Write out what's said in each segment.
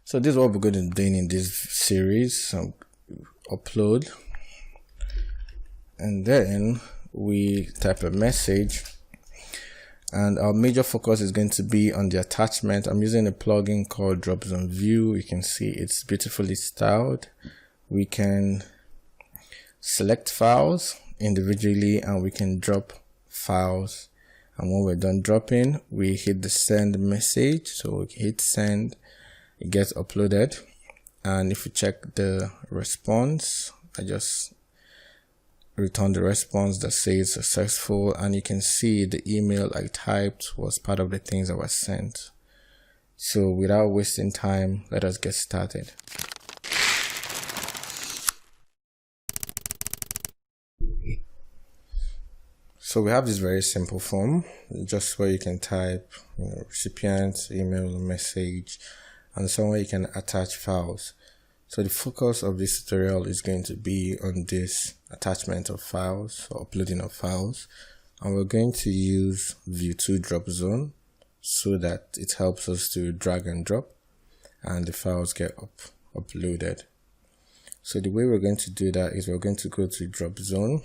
So this is what we're going to be doing in this series. So upload, and then we type a message, and our major focus is going to be on the attachment. I'm using a plugin called Dropzone Vue. You can see it's beautifully styled. We can select files individually and we can drop files, and when we're done dropping, we hit the send message. So we hit send, it gets uploaded, and if you check the response, I just return the response that says successful, and you can see the email I typed was part of the things that were sent. So without wasting time, let us get started. So we have this very simple form, just where you can type, recipient, email, message, and somewhere you can attach files. So the focus of this tutorial is going to be on this attachment of files or uploading of files, and we're going to use Vue Dropzone so that it helps us to drag and drop and the files get uploaded. So the way we're going to do that is we're going to go to Dropzone,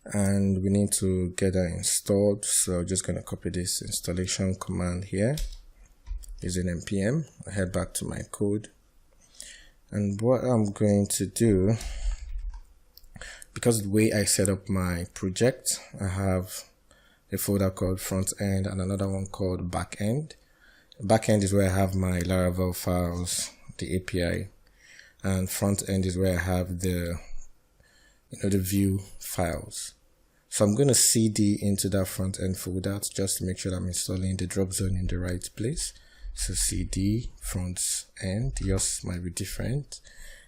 and we need to get that installed. So I'm just going to copy this installation command here using npm. I head back to my code, and what I'm going to do, because the way I set up my project, I have a folder called front end and another one called back end. Back end is where I have my Laravel files, the API, and front end is where I have the the Vue files. So I'm going to cd into that front end folder just to make sure that I'm installing the Dropzone in the right place. So cd front end, yours might be different,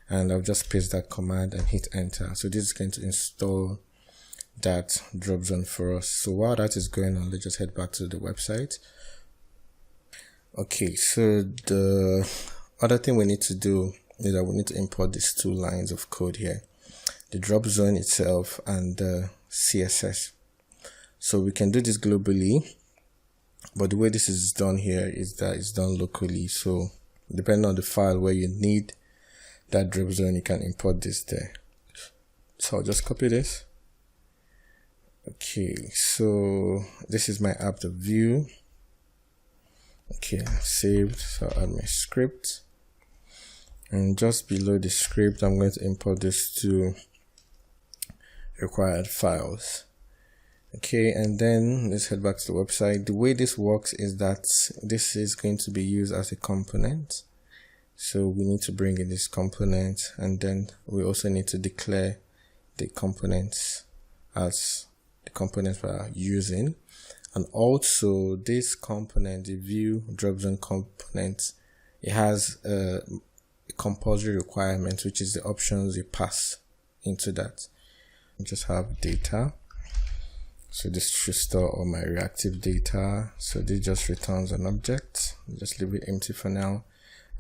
and I'll just paste that command and hit enter. So this is going to install that Dropzone for us. So while that is going on, let's just head back to the website. Okay, so the other thing we need to do is that we need to import these two lines of code here, the Dropzone itself and the CSS. So we can do this globally, but the way this is done here is that it's done locally. So depending on the file where you need that Dropzone, you can import this there. So I'll just copy this. Okay, so this is my app, the Vue. Okay, saved. So I'll add my script, and just below the script, I'm going to import this to required files. Okay, and then let's head back to the website. The way this works is that this is going to be used as a component. So we need to bring in this component, and then we also need to declare the components as the components we are using. And also this component, the Vue Dropzone component, it has a compulsory requirement, which is the options you pass into that. Just have data, so this should store all my reactive data. So this just returns an object. Just leave it empty for now.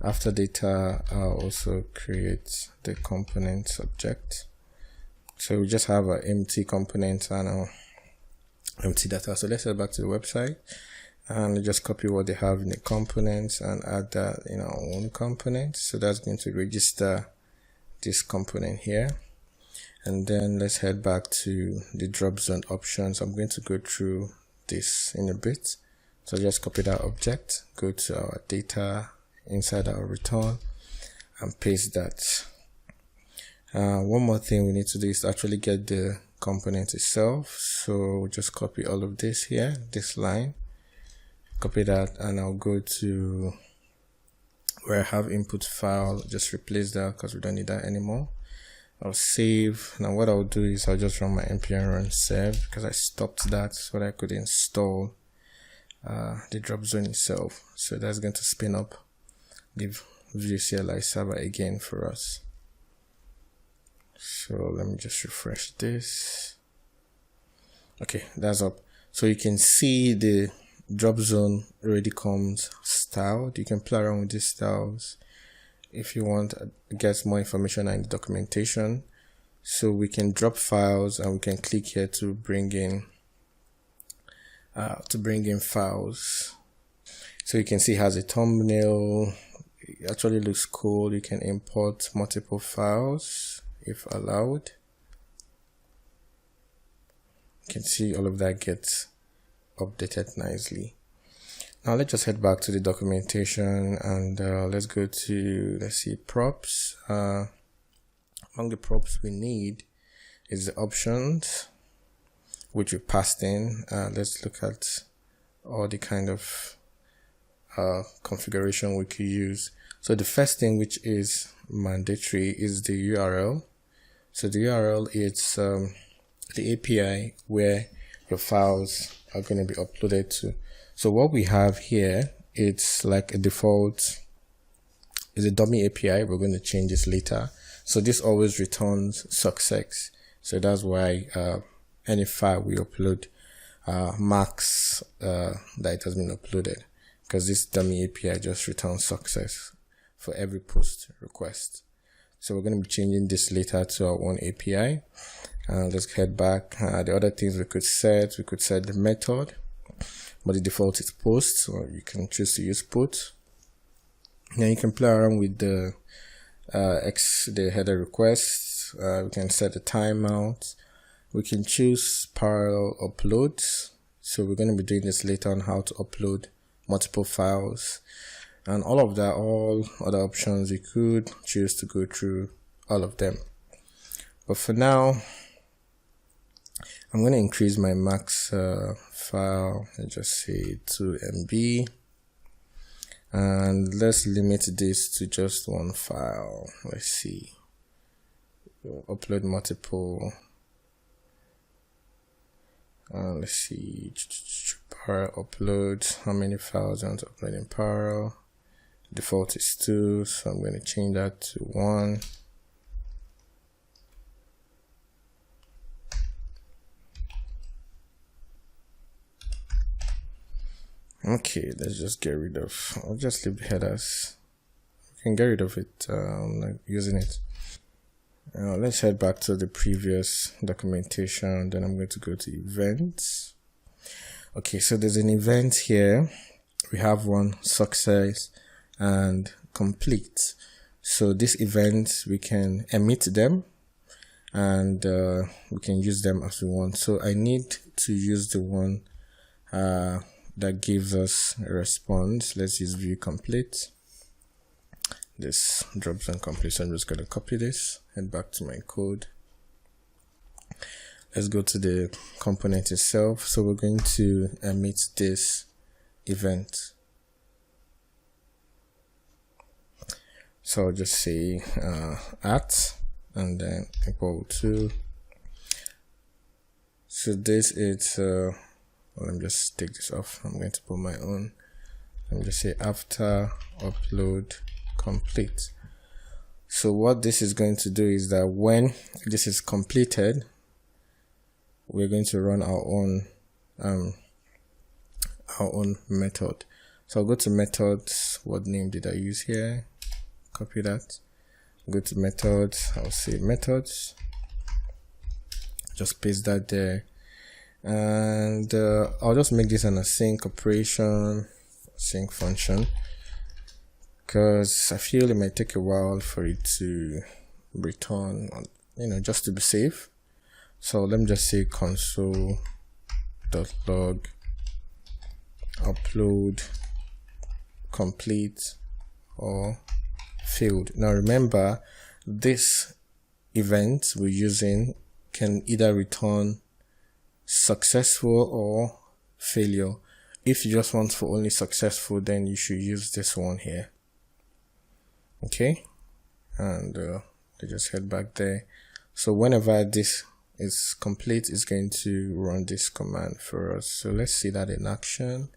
After data, I'll also create the component object. So we just have an empty component and empty data. So let's head back to the website and just copy what they have in the components and add that in our own component. So that's going to register this component here. And then let's head back to the Dropzone options. I'm going to go through this in a bit. So just copy that object, go to our data inside our return and paste that. One more thing we need to do is actually get the component itself. So we'll just copy all of this here, this line, copy that, and I'll go to where I have input file, just replace that because we don't need that anymore. I'll save. Now what I'll do is I'll just run my npm run save because I stopped that so that I could install the Dropzone itself. So that's going to spin up the Vue CLI server again for us. So let me just refresh this. Okay, that's up. So you can see the Dropzone already comes styled. You can play around with these styles if you want to get more information in the documentation. So we can drop files and we can click here to bring in files. So you can see it has a thumbnail, it actually looks cool. You can import multiple files if allowed. You can see all of that gets updated nicely. Now let's just head back to the documentation and let's go to, let's see, props. Among the props we need is the options, which we passed in. Let's look at all the kind of configuration we could use. So the first thing, which is mandatory, is the URL. So the URL is the API where your files are going to be uploaded to. So what we have here, it's like a default, is a dummy API. We're going to change this later. So this always returns success. So that's why any file we upload marks that it has been uploaded, because this dummy API just returns success for every post request. So we're going to be changing this later to our own API. Let's head back. The other things we could set the method, but the default is post, or you can choose to use put. Now you can play around with the the header requests. We can set the timeout. We can choose parallel uploads. So we're going to be doing this later on, how to upload multiple files and all of that. All other options, you could choose to go through all of them. But for now, I'm going to increase my max file and just say 2 MB. And let's limit this to just one file. Let's see. We'll upload multiple. Let's see. Parallel uploads. How many files I want to upload in parallel? Default is 2, so I'm going to change that to 1. Okay, let's just get rid of, I'll just leave the headers. You can get rid of it, I'm not using it. Now let's head back to the previous documentation. Then I'm going to go to events. Okay, so there's an event here. We have one, success and complete. So this event, we can emit them and we can use them as we want. So I need to use the one that gives us a response. Let's use Vue complete. This dropzone complete. So I'm just going to copy this, head back to my code. Let's go to the component itself. So we're going to emit this event. So I'll just say at and then equal to. So this is well, let me just take this off. I'm going to put my own. Let me just say after upload complete. So what this is going to do is that when this is completed, we're going to run our own method. So I'll go to methods. What name did I use here? Copy that. Go to methods. I'll say methods. Just paste that there. And I'll just make this an async operation, async function, because I feel it might take a while for it to return, just to be safe. So let me just say console.log upload complete or failed. Now remember, this event we're using can either return successful or failure. If you just want for only successful, then you should use this one here. Okay, and just head back there. So whenever this is complete, it's going to run this command for us. So let's see that in action.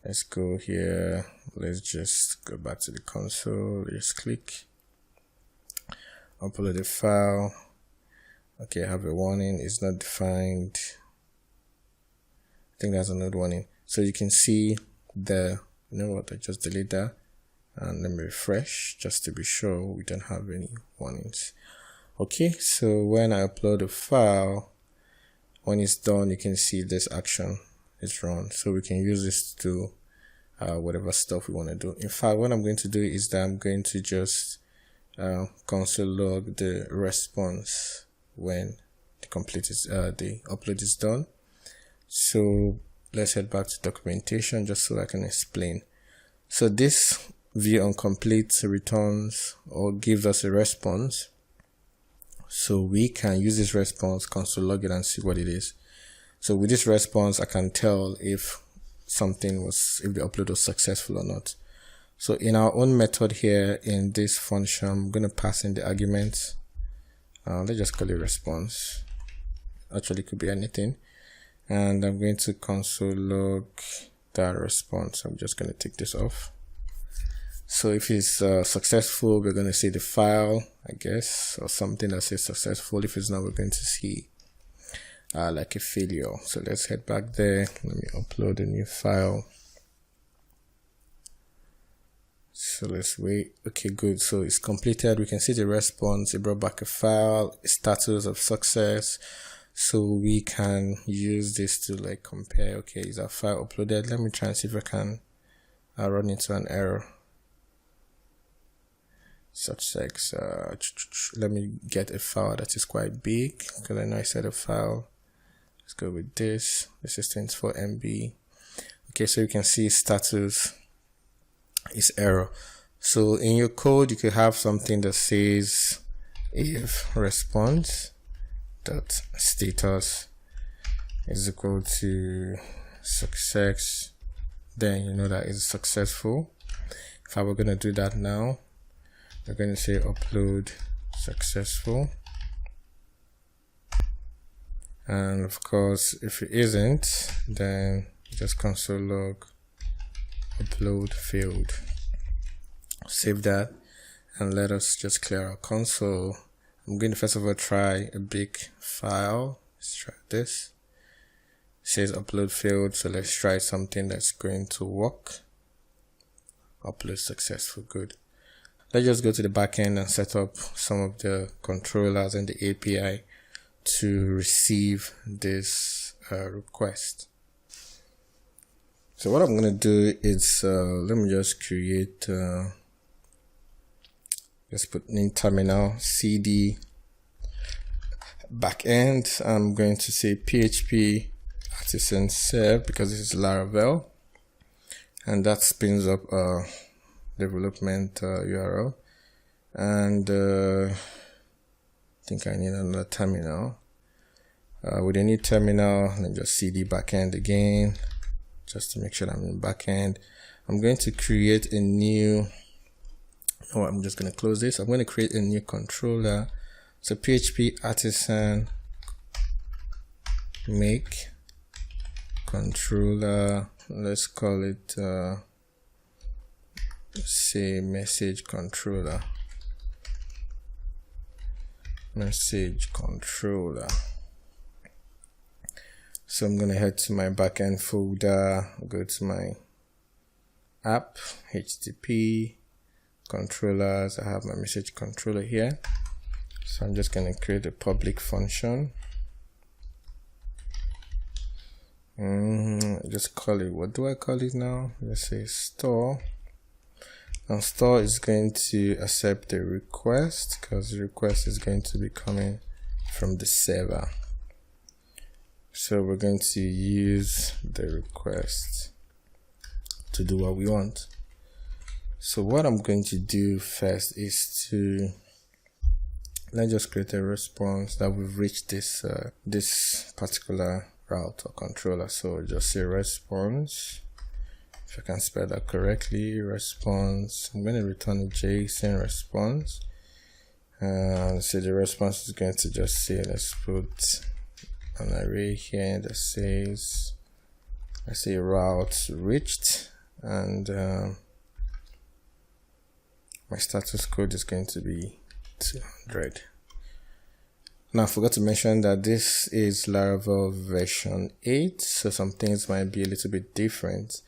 Let's go here. Let's just go back to the console. Just click upload the file. Okay, I have a warning, it's not defined. I think that's another warning. So you can see the, I just delete that and let me refresh just to be sure we don't have any warnings. Okay, so when I upload a file, when it's done, you can see this action is run. So we can use this to whatever stuff we want to do. In fact, what I'm going to do is that I'm going to just console log the response when the upload is done. So let's head back to documentation just so I can explain. So this Vue onComplete returns or gives us a response. So we can use this response, console log it, and see what it is. So with this response, I can tell if the upload was successful or not. So in our own method here in this function, I'm going to pass in the arguments. Let's just call it response. Actually, it could be anything. And I'm going to console log that response. I'm just going to take this off. So if it's successful, we're going to see the file, I guess, or something that says successful. If it's not, we're going to see like a failure. So let's head back there. Let me upload a new file. So let's wait. Okay, good. So it's completed. We can see the response. It brought back a file, a status of success. So we can use this to like compare. Okay, is our file uploaded? Let me try and see if I can run into an error. Success. Let me get a file that is quite big because I know I said a file. Let's go with this. This is 24 MB. Okay, so you can see status is error. So in your code, you could have something that says if response dot status is equal to success, then you know that it's successful. If I were going to do that now, we're going to say upload successful. And of course, if it isn't, then just console log upload failed. Save that and let us just clear our console. I'm going to first of all try a big file. Let's try this. It says upload failed, so let's try something that's going to work. Upload successful, good. Let's just go to the backend and set up some of the controllers and the API to receive this request. So what I'm going to do is, let me just create, let's put in terminal cd backend. I'm going to say PHP artisan serve because this is Laravel, and that spins up development URL. And I think I need another terminal. With a new terminal, let me just cd backend again, just to make sure I'm in backend. I'm going to create a new, I'm just going to close this. I'm going to create a new controller. So PHP artisan make controller, let's call it say message controller. So I'm going to head to my backend folder, go to my app, HTTP, controllers. I have my message controller here. So I'm just going to create a public function. Just call it, what do I call it now? Let's say store. Now store is going to accept the request because the request is going to be coming from the server. So we're going to use the request to do what we want. So what I'm going to do first is to, let's just create a response that we've reached this this particular route or controller. So just say response, if I can spell that correctly, response. I'm going to return a JSON response. So the response is going to just say, let's put an array here that says, let's say route reached, and my status code is going to be 200. Now I forgot to mention that this is Laravel version 8, so some things might be a little bit different.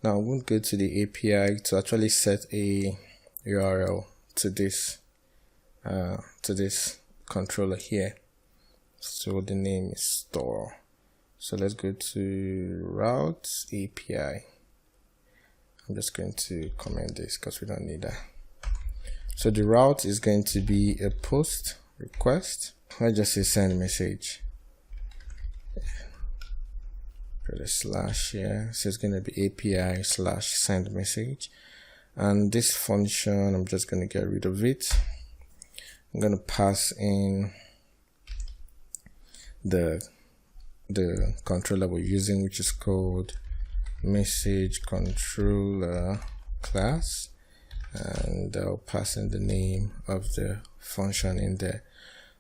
Now I won't go to the API to actually set a URL to this controller here. So the name is store. So let's go to routes API. I'm just going to comment this because we don't need that. So the route is going to be a post request. I just say send message. Put a slash here. So it's going to be API / send message. And this function, I'm just going to get rid of it. I'm going to pass in the controller we're using, which is called message controller class, and I'll pass in the name of the function in there.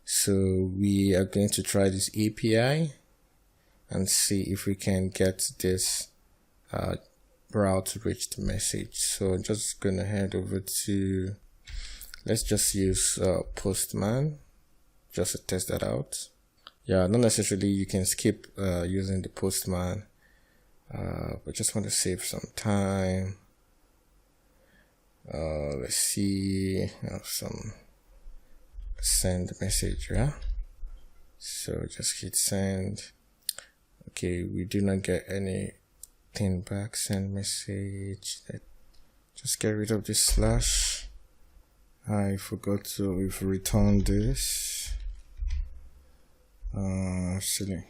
So we are going to try this API and see if we can get this route to reach the message. So I'm just gonna head over to, let's just use Postman just to test that out. Yeah, not necessarily you can skip using the Postman, but just want to save some time. Let's see, I have some send message, yeah. So just hit send. Okay, we do not get anything back. Send message. Just get rid of this slash. I forgot to, we've returned this. Silly.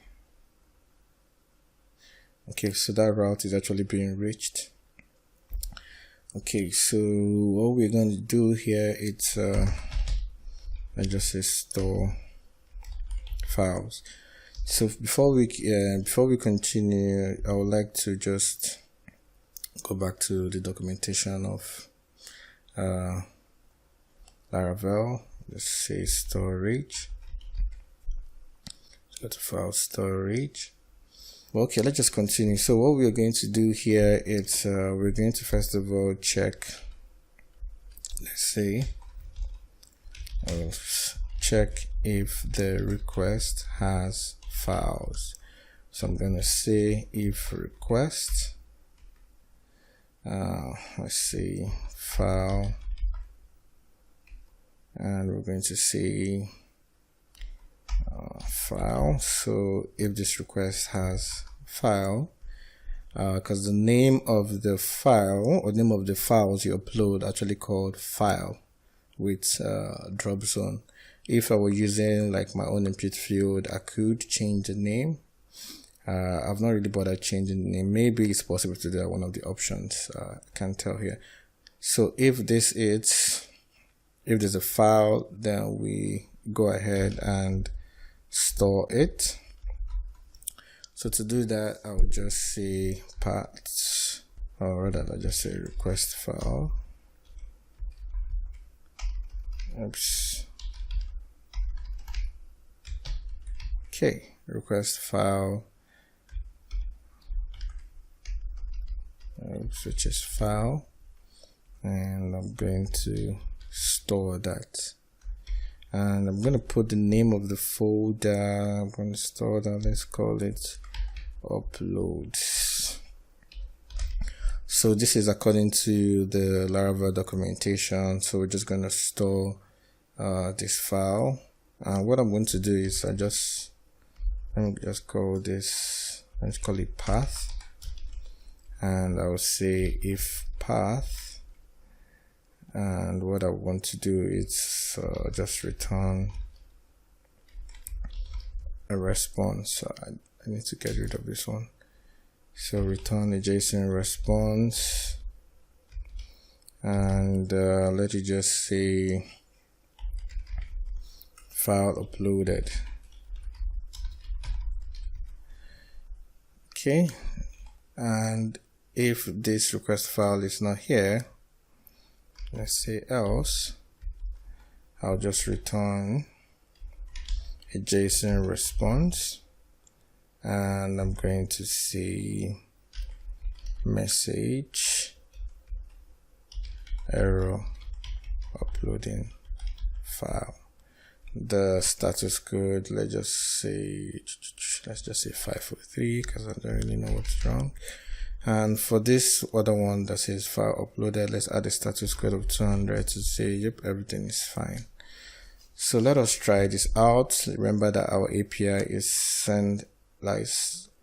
Okay, so that route is actually being reached. Okay, so what we're going to do here, it's I just say store files. So before we continue, I would like to just go back to the documentation of Laravel. Let's say storage. Go to file storage. Okay, let's just continue. So what we are going to do here is we're going to first of all check. Let's say check if the request has files. So I'm gonna say if request, let's see, file, and we're going to say file. So if this request has file, because the name of the file or name of the files you upload actually called file with Dropzone. If I were using like my own input field, I could change the name. I've not really bothered changing the name. Maybe it's possible to do that, one of the options. I can't tell here. So if there's a file, then we go ahead and store it. So to do that, I would just say paths, or rather I'll just say request file. Oops. Okay, request file, which is file, and I'm going to store that. And I'm going to put the name of the folder. I'm going to store that. Let's call it uploads. So this is according to the Laravel documentation. So we're just going to store this file. And what I'm going to do is let me just call this, let's call it path. And I will say if path, and what I want to do is just return a response. So I need to get rid of this one. So return a JSON response, and let it just say file uploaded. Okay, and if this request file is not here, let's say else, I'll just return a JSON response, and I'm going to say message error uploading file. The status code, let's just say 543 because I don't really know what's wrong. And for this other one that says file uploaded, let's add a status code of 200 to say yep, everything is fine. So let us try this out. Remember that our API is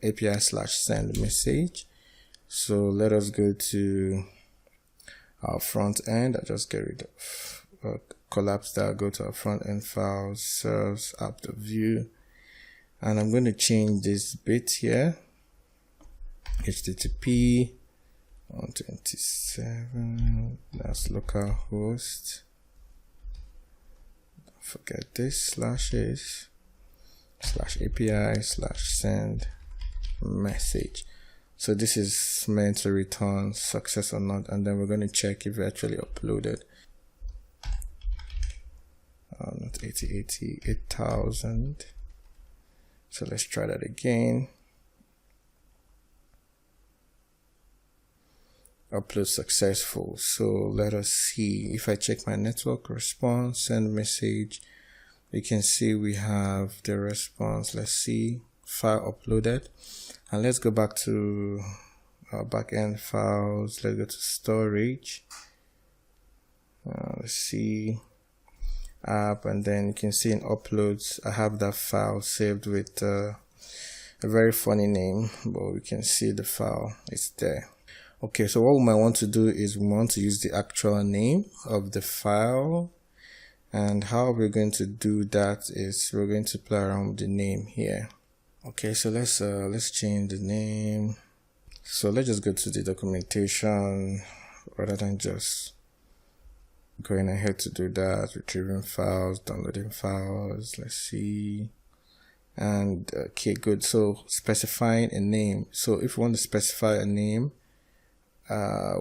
API / send message. So let us go to our front end. I just get rid of collapse that, go to our front end files, serves app.vue, and I'm going to change this bit here, HTTP 127, that's localhost. Don't forget this slashes /API/send message. So this is meant to return success or not, and then we're going to check if we actually uploaded. Not 8,000. So let's try that again. Upload successful. So let us see if I check my network response, send message. You can see we have the response. Let's see, file uploaded. And let's go back to our backend files. Let's go to storage. Let's see app, and then you can see in uploads I have that file saved with a very funny name, but we can see the file, it's there. Okay, so what we might want to do is we want to use the actual name of the file, and how we're going to do that is we're going to play around with the name here. Okay, so let's change the name. So let's just go to the documentation rather than just going ahead to do that. Retrieving files, downloading files, let's see. And okay, good. So specifying a name. So if we want to specify a name,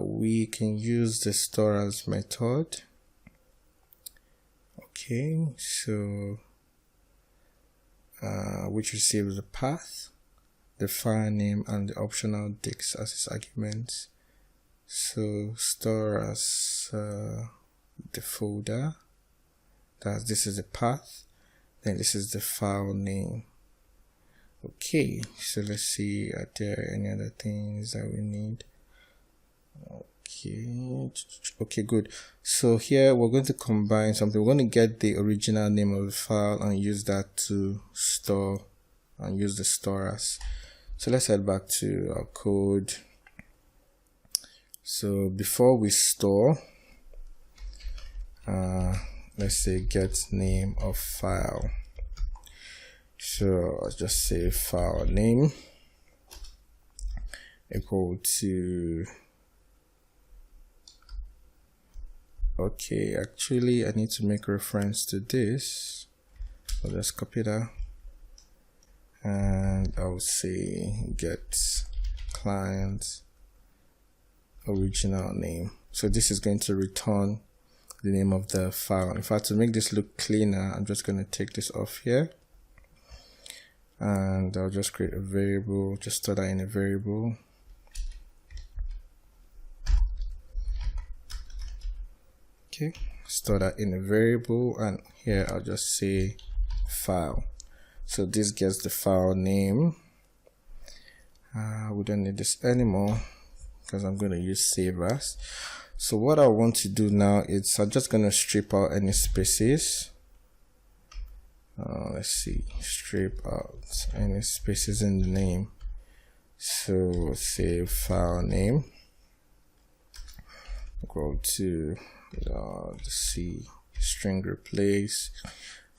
we can use the store as method. Okay, so which receives the path, the file name, and the optional dict as its arguments. So store as the folder, this is the path, then this is the file name. Okay, so let's see, are there any other things that we need? Okay, good. So here we're going to combine something. We're going to get the original name of the file and use that to store and use the store as. So let's head back to our code. So before we store, let's say get name of file. So I'll just say file name equal to, okay, actually I need to make reference to this. I'll just copy that and I'll say get client original name. So this is going to return the name of the file. In fact, to make this look cleaner, I'm just going to take this off here and I'll just create a variable, just store that in a variable. Okay, store that in a variable, and here I'll just say file. So this gets the file name. We don't need this anymore because I'm going to use save as. So what I want to do now is I'm just going to strip out any spaces. Let's see, strip out any spaces in the name. So say file name equal to let's see, string replace.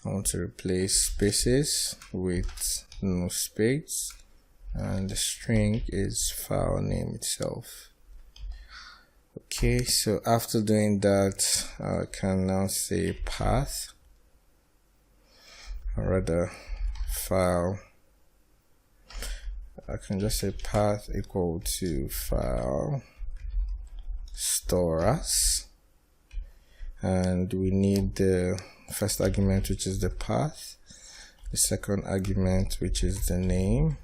I want to replace spaces with no space, and the string is file name itself. Okay, so after doing that, I can now say path, or rather file. I can just say path equal to file store as, and we need the first argument, which is the path, the second argument, which is the name,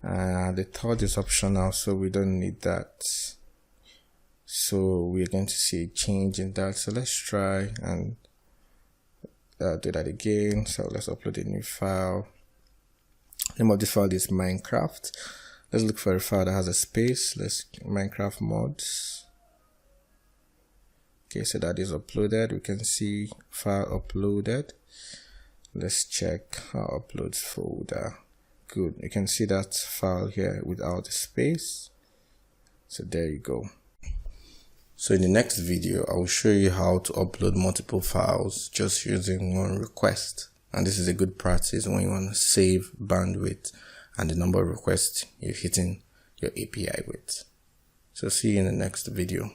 the third is optional, so we don't need that. So we're going to see a change in that. So let's try and do that again. So let's upload a new file. The name of this file is Minecraft. Let's look for a file that has a space. Let's Minecraft mods. Okay, so that is uploaded. We can see file uploaded. Let's check our uploads folder. Good, you can see that file here without the space. So there you go. So in the next video, I will show you how to upload multiple files just using one request. And this is a good practice when you want to save bandwidth and the number of requests you're hitting your API with. So see you in the next video.